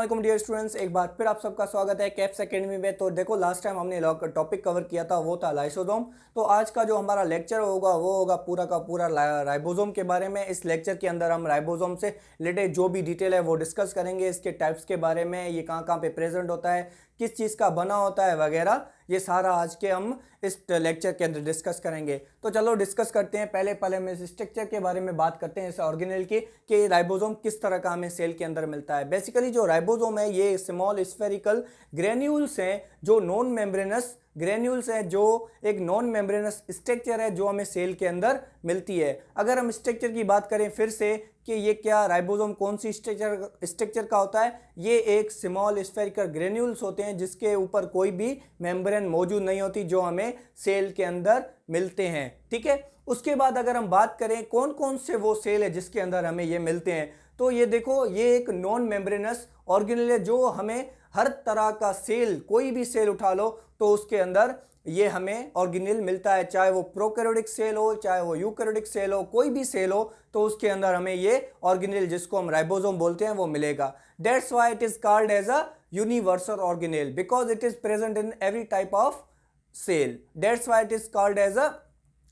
अस्सलाम dear students, एक बार फिर आप सबका स्वागत है कैप्स एकेडमी में। तो देखो, लास्ट टाइम हमने टॉपिक कवर किया था, वो था लाइसोसोम। तो आज का जो हमारा लेक्चर होगा वो होगा पूरा का पूरा राइबोसोम के बारे में। इस लेक्चर के अंदर हम राइबोसोम से रिलेटेड जो भी डिटेल है वो डिस्कस करेंगे, इसके टाइप्स के बारे में, ये कहाँ कहाँ पे प्रेजेंट होता है, किस चीज़ का बना होता है वगैरह, ये सारा आज के हम इस लेक्चर के अंदर डिस्कस करेंगे। तो चलो डिस्कस करते हैं। पहले हम इस स्ट्रक्चर के बारे में बात करते हैं, इस ऑर्गेनेल की, कि राइबोसोम किस तरह का हमें सेल के अंदर मिलता है। बेसिकली जो राइबोसोम है ये स्मॉल स्फेरिकल ग्रेन्यूल्स हैं, जो नॉन मेम्ब्रेनस ग्रेन्यूल्स है, जो एक नॉन मेम्ब्रेनस स्ट्रक्चर है जो हमें सेल के अंदर मिलती है। अगर हम स्ट्रक्चर की बात करें फिर से कि ये क्या राइबोसोम कौन सी स्ट्रक्चर का होता है, ये एक स्मॉल स्फेरिकल ग्रेन्यूल्स होते हैं जिसके ऊपर कोई भी मेम्ब्रेन मौजूद नहीं होती, जो हमें सेल के अंदर मिलते हैं। ठीक है, उसके बाद अगर हम बात करें कौन कौन से वो सेल है जिसके अंदर हमें ये मिलते हैं, तो ये देखो, ये एक नॉन मेम्ब्रेनस ऑर्गेनेल है जो हमें हर तरह का सेल, कोई भी सेल उठा लो तो उसके अंदर ये हमें ऑर्गेनेल मिलता है। चाहे वो प्रोकैरियोटिक सेल हो, चाहे वो यूकैरियोटिक सेल हो, कोई भी सेल हो, तो उसके अंदर हमें ये ऑर्गेनेल, जिसको हम राइबोसोम बोलते हैं, वो मिलेगा। That's why it is called as a universal organelle, because it is present in every type of cell. That's why it is called as a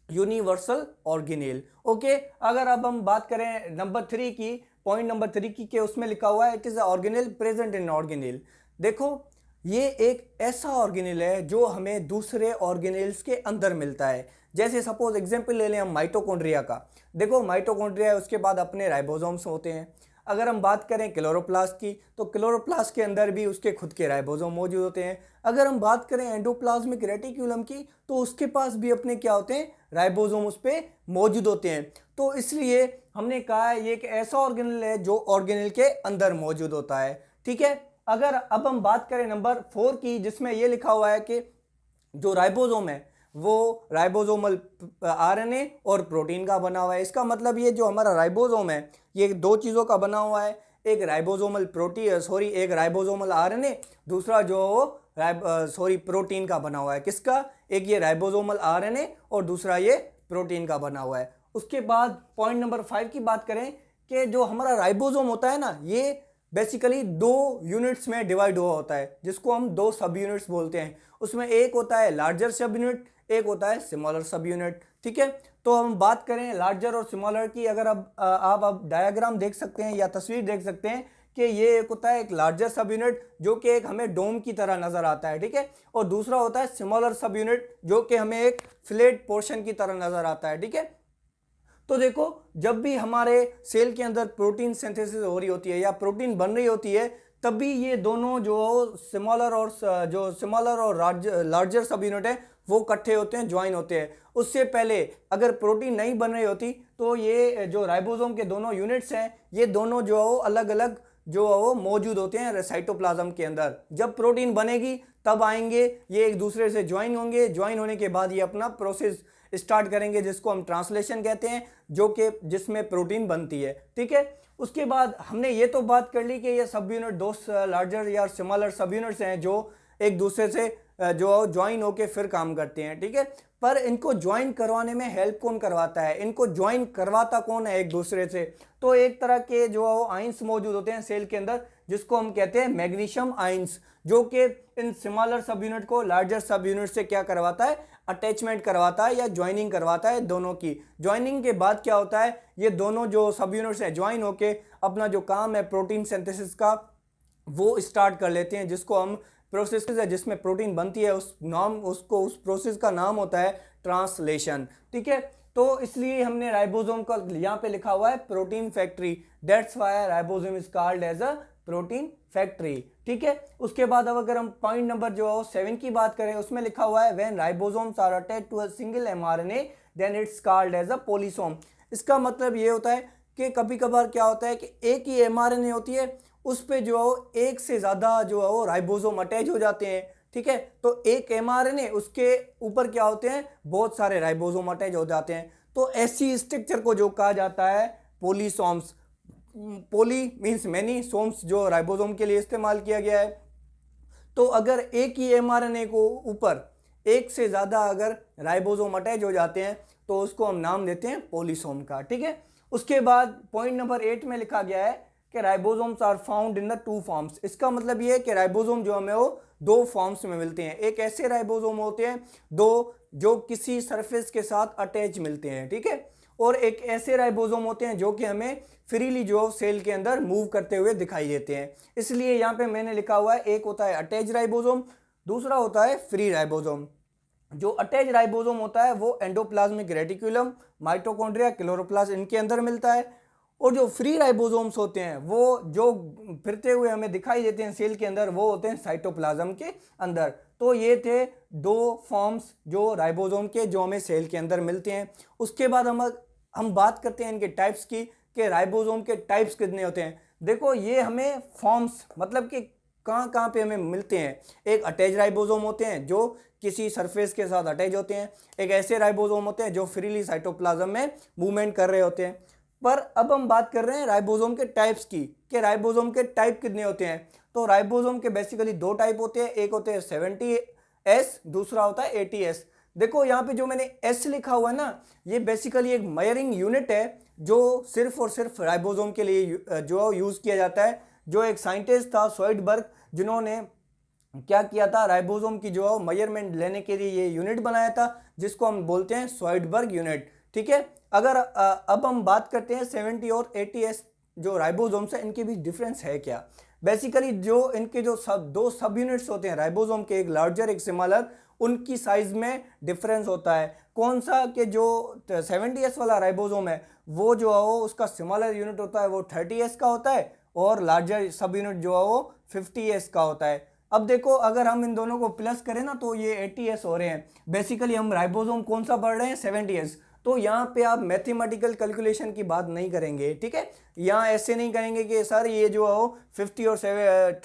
universal organelle. Okay, अगर अब हम बात करें नंबर 3 की, पॉइंट नंबर 3 की, के उसमें लिखा हुआ है it is organelle present in organelle. देखो, ये एक ऐसा ऑर्गेनेल है जो हमें दूसरे ऑर्गेनेल्स के अंदर मिलता है। जैसे सपोज एग्जांपल ले लें हम माइटोकॉन्ड्रिया का। देखो, माइटोकॉन्ड्रिया है, उसके बाद अपने राइबोसोम्स होते हैं। अगर हम बात करें क्लोरोप्लास्ट की, तो क्लोरोप्लास्ट के अंदर भी उसके खुद के राइबोसोम मौजूद होते हैं। अगर हम बात करें एंडोप्लाज्मिक रेटिक्यूलम की, तो उसके पास भी अपने क्या होते हैं, राइबोसोम उस पर मौजूद होते हैं। तो इसलिए हमने कहा है ये एक ऐसा ऑर्गेनेल है जो ऑर्गेनेल के अंदर मौजूद होता है। ठीक है, अगर अब हम बात करें नंबर 4 की, जिसमें यह लिखा हुआ है कि जो राइबोसोम है वो राइबोसोमल आरएनए और प्रोटीन का बना हुआ है। इसका मतलब ये जो हमारा राइबोसोम है ये दो चीज़ों का बना हुआ है, एक राइबोसोमल एक राइबोसोमल आरएनए, दूसरा जो प्रोटीन का बना हुआ है। किसका? एक ये राइबोसोमल आरएनए और दूसरा ये प्रोटीन का बना हुआ है। उसके बाद पॉइंट नंबर 5 की बात करें कि जो हमारा राइबोसोम होता है ना, ये बेसिकली 2 यूनिट्स में डिवाइड हुआ होता है, जिसको हम 2 सब यूनिट्स बोलते हैं। उसमें एक होता है लार्जर सब यूनिट, एक होता है स्मॉलर सब यूनिट। ठीक है, तो हम बात करें लार्जर और स्मॉलर की। अगर आप अब डायग्राम देख सकते हैं या तस्वीर देख सकते हैं कि ये एक होता है एक लार्जर सब यूनिट जो कि एक हमें डोम की तरह नजर आता है। ठीक है, और दूसरा होता है स्मॉलर सब यूनिट जो कि हमें एक फ्लैट पोर्शन की तरह नजर आता है। ठीक है, तो देखो, जब भी हमारे सेल के अंदर प्रोटीन सिंथेसिस हो रही होती है या प्रोटीन बन रही होती है, तभी ये दोनों जो स्मॉलर और लार्जर सब यूनिट है वो इकट्ठे होते हैं, ज्वाइन होते हैं। उससे पहले अगर प्रोटीन नहीं बन रही होती तो ये जो राइबोसोम के दोनों यूनिट्स हैं, ये दोनों जो अलग अलग जो वो मौजूद होते हैं साइटोप्लाज्म के अंदर। जब प्रोटीन बनेगी तब आएंगे, ये एक दूसरे से ज्वाइन होंगे, ज्वाइन होने के बाद ये अपना प्रोसेस स्टार्ट करेंगे, जिसको हम ट्रांसलेशन कहते हैं, जो कि जिसमें प्रोटीन बनती है। ठीक है, उसके बाद हमने ये तो बात कर ली कि ये सब यूनिट 2 लार्जर या स्मॉलर सब यूनिट्स हैं जो एक दूसरे से जो ज्वाइन होके फिर काम करते हैं। ठीक है, पर इनको ज्वाइन करवाने में हेल्प कौन करवाता है, इनको ज्वाइन करवाता कौन है एक दूसरे से? तो एक तरह के जो आइंस मौजूद होते हैं सेल के अंदर, जिसको हम कहते हैं मैग्नीशियम आइंस, जो कि इन स्मॉलर सब यूनिट को लार्जर सब यूनिट से क्या करवाता है, अटैचमेंट करवाता है या ज्वाइनिंग करवाता है दोनों की। ज्वाइनिंग के बाद क्या होता है, ये दोनों जो सब यूनिट्स हैं ज्वाइन होके अपना जो काम है प्रोटीन सिंथेसिस का वो स्टार्ट कर लेते हैं, जिसको हम प्रोसेस है जिसमें प्रोटीन बनती है, उस प्रोसेस का नाम होता है ट्रांसलेशन। ठीक है, तो इसलिए हमने राइबोसोम का यहाँ पे लिखा हुआ है protein factory. That's why ribosome is called as a protein factory. ठीक है, उसके बाद अब अगर हम पॉइंट नंबर जो 7 की बात करें, उसमें लिखा हुआ है when ribosomes are attached to a single mRNA then it's called as a polysome. इसका मतलब ये होता है कि कभी कभार क्या होता है कि एक ही एमआरएनए होती है, उस पे जो एक से ज़्यादा जो राइबोसोम अटैच हो जाते हैं। ठीक है, तो एक एमआरएनए उसके ऊपर क्या होते हैं, बहुत सारे राइबोसोम अटैच हो जाते हैं। तो ऐसी स्ट्रक्चर को जो कहा जाता है पॉलीसोम्स। पॉली मीन्स मैनी, सोम्स जो राइबोसोम के लिए इस्तेमाल किया गया है। तो अगर एक ही एमआरएनए को ऊपर एक से ज़्यादा अगर राइबोसोम अटैच हो जाते हैं तो उसको हम नाम देते हैं पॉलीसोम का। ठीक है, उसके बाद पॉइंट नंबर 8 में लिखा गया है कि ribosomes are found in the two forms. इसका मतलब ये है कि राइबोसोम जो हमें वो दो फॉर्म्स में मिलते हैं। एक ऐसे राइबोसोम होते हैं दो जो किसी सरफेस के साथ अटैच मिलते हैं, ठीक है, और एक ऐसे राइबोसोम होते हैं जो कि हमें फ्रीली जो सेल के अंदर मूव करते हुए दिखाई देते हैं। इसलिए यहाँ पे मैंने लिखा हुआ है, एक होता है अटैच राइबोसोम, दूसरा होता है फ्री राइबोसोम। जो अटैच राइबोसोम होता है वो एंडोप्लाज्मिक रेटिकुलम, माइटोकॉन्ड्रिया, क्लोरोप्लास्ट इनके अंदर मिलता है, और जो फ्री राइबोसोम्स होते हैं वो जो फिरते हुए हमें दिखाई देते हैं सेल के अंदर वो होते हैं साइटोप्लाज्म के अंदर। तो ये थे दो फॉर्म्स जो राइबोसोम के जो हमें सेल के अंदर मिलते हैं। उसके बाद हम बात करते हैं इनके टाइप्स की कि राइबोसोम के टाइप्स कितने होते हैं। देखो ये हमें फॉर्म्स मतलब कि कहाँ कहाँ पे हमें मिलते हैं। एक अटैच राइबोसोम होते हैं जो किसी सरफेस के साथ अटैच होते हैं, एक ऐसे राइबोसोम होते हैं जो फ्रीली साइटोप्लाज्म में मूवमेंट कर रहे होते हैं। पर अब हम बात कर रहे हैं राइबोसोम के टाइप्स की कि राइबोसोम के टाइप कितने होते हैं। तो राइबोसोम के बेसिकली दो टाइप होते हैं, एक होते हैं 70S, दूसरा होता है 80S। देखो यहाँ पे जो मैंने S लिखा हुआ है ना, ये बेसिकली एक मेजरिंग यूनिट है जो सिर्फ और सिर्फ राइबोसोम के लिए जो यूज किया जाता है। जो एक साइंटिस्ट था स्वाइटबर्ग, जिन्होंने क्या किया था, राइबोसोम की जो मेजरमेंट लेने के लिए ये यूनिट बनाया था जिसको हम बोलते हैं स्वाइटबर्ग यूनिट, ठीक है। अगर अब हम बात करते हैं 70 और 80S जो राइबोसोम्स है इनके बीच डिफरेंस है क्या। बेसिकली जो इनके जो दो सब यूनिट्स होते हैं राइबोसोम के, एक लार्जर एक स्मॉलर, उनकी साइज में डिफरेंस होता है। कौन सा कि जो 70S वाला राइबोसोम है वो जो है वो उसका स्मॉलर यूनिट होता है वो 30S का होता है, और लार्जर सब यूनिट जो है वो 50S का होता है। अब देखो अगर हम इन दोनों को प्लस करें ना तो ये 80S हो रहे हैं। बेसिकली हम राइबोसोम कौन सा पढ़ रहे हैं, 70S। तो यहाँ पे आप मैथमेटिकल कैलकुलेशन की बात नहीं करेंगे, ठीक है। यहाँ ऐसे नहीं करेंगे कि सर ये जो है 50 और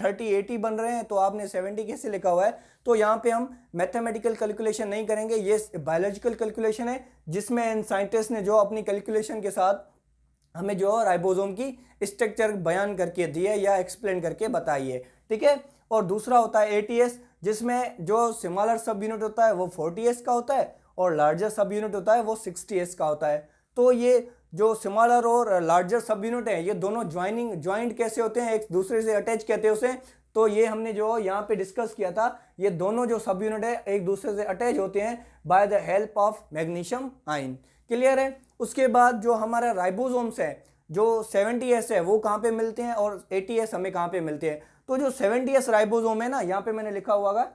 30 80 बन रहे हैं तो आपने 70 कैसे लिखा हुआ है। तो यहाँ पे हम मैथमेटिकल कैलकुलेशन नहीं करेंगे, ये बायोलॉजिकल कैलकुलेशन है जिसमें इन साइंटिस्ट ने जो अपनी कैलकुलेशन के साथ हमें जो राइबोसोम की स्ट्रक्चर बयान करके दी है या एक्सप्लेन करके बताई है, ठीक है। और दूसरा होता है 80S, जिसमें जो स्मॉलर सब यूनिट होता है वो 40S का होता है और लार्जर सब यूनिट होता है वो 60S का होता है। तो ये जो स्मॉलर और लार्जर सब यूनिट है ये दोनों ज्वाइंट कैसे होते हैं, एक दूसरे से अटैच कहते हैं उसे। तो ये हमने जो यहाँ पे डिस्कस किया था, ये दोनों जो सब यूनिट है एक दूसरे से अटैच होते हैं by the help of magnesium ion. Clear है। उसके बाद जो हमारा राइबोसोम्स है जो 70S है वो कहाँ पे मिलते हैं और 80S हमें कहाँ पे मिलते हैं। तो जो 70S राइबोसोम है ना, यहाँ पे मैंने लिखा हुआ है,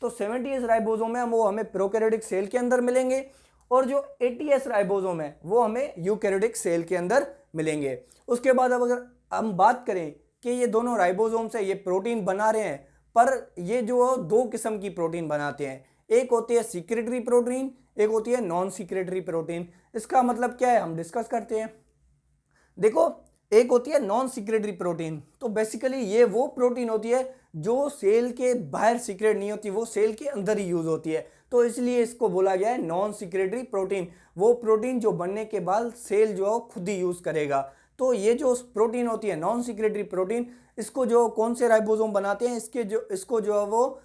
तो 70S राइबोसोम है वो हमें प्रोकैरियोटिक सेल के अंदर मिलेंगे, और जो 80S राइबोसोम है वो हमें यूकैरियोटिक सेल के अंदर मिलेंगे। उसके बाद अब अगर हम बात करें कि ये दोनों राइबोसोम्स है ये प्रोटीन बना रहे हैं, पर ये जो दो किस्म की प्रोटीन बनाते हैं, एक होती है सीक्रेटरी प्रोटीन, एक होती है नॉन सीक्रेटरी प्रोटीन। इसका मतलब क्या है हम डिस्कस करते हैं। देखो एक होती है नॉन सीक्रेटरी प्रोटीन, तो बेसिकली ये वो प्रोटीन होती है जो सेल के बाहर सीक्रेट नहीं होती, वो सेल के अंदर ही यूज होती है, तो इसलिए इसको बोला गया है नॉन सीक्रेटरी प्रोटीन। वो प्रोटीन जो बनने के बाद सेल जो खुद ही यूज करेगा। तो ये जो प्रोटीन होती है नॉन सीक्रेटरी प्रोटीन, इसको जो कौन से राइबोसोम बनाते हैं, इसको जो है वो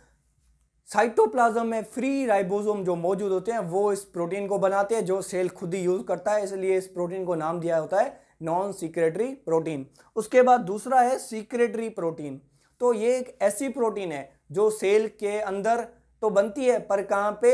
साइटोप्लाज्म में फ्री राइबोसोम जो मौजूद होते हैं वो इस प्रोटीन को बनाते हैं जो सेल खुद ही यूज करता है, इसलिए इस प्रोटीन को नाम दिया होता है नॉन सीक्रेटरी प्रोटीन। उसके बाद दूसरा है सीक्रेटरी प्रोटीन। तो ये एक ऐसी प्रोटीन है जो सेल के अंदर तो बनती है पर कहाँ पे,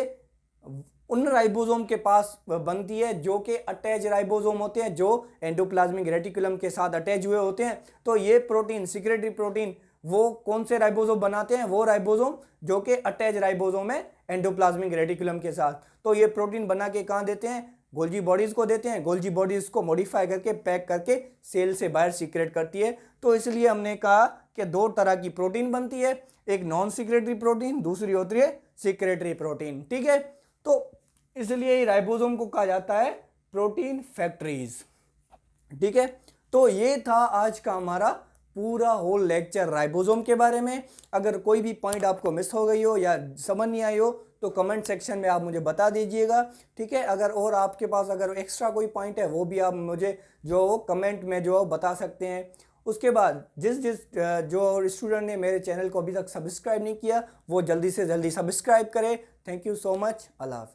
उन राइबोसोम के पास बनती है जो कि अटैच राइबोसोम होते हैं जो एंडोप्लाज्मिक रेटिकुलम के साथ अटैच हुए होते हैं। तो ये प्रोटीन सीक्रेटरी प्रोटीन वो कौन से राइबोसोम बनाते हैं, वो राइबोसोम जो कि अटैच राइबोसोम है एंडोप्लाज्मिक रेटिकुलम के साथ। तो ये प्रोटीन बना के कहाँ देते हैं, गोल्जी बॉडीज को देते हैं। गोल्जी बॉडीज को मॉडिफाई करके पैक करके सेल से बाहर सीक्रेट करती है। तो इसलिए हमने कहा कि दो तरह की प्रोटीन बनती है, एक नॉन सीक्रेटरी प्रोटीन, दूसरी होती है सीक्रेटरी प्रोटीन, ठीक है। तो इसलिए राइबोसोम को कहा जाता है प्रोटीन फैक्ट्रीज, ठीक है। तो ये था आज का हमारा पूरा होल लेक्चर राइबोसोम के बारे में। अगर कोई भी पॉइंट आपको मिस हो गई हो या समझ नहीं आई हो तो कमेंट सेक्शन में आप मुझे बता दीजिएगा, ठीक है। अगर और आपके पास अगर एक्स्ट्रा कोई पॉइंट है वो भी आप मुझे जो कमेंट में जो बता सकते हैं। उसके बाद जिस जो स्टूडेंट ने मेरे चैनल को अभी तक सब्सक्राइब नहीं किया वो जल्दी से जल्दी सब्सक्राइब करे। Thank you so much. अल्लाह हाफिज़।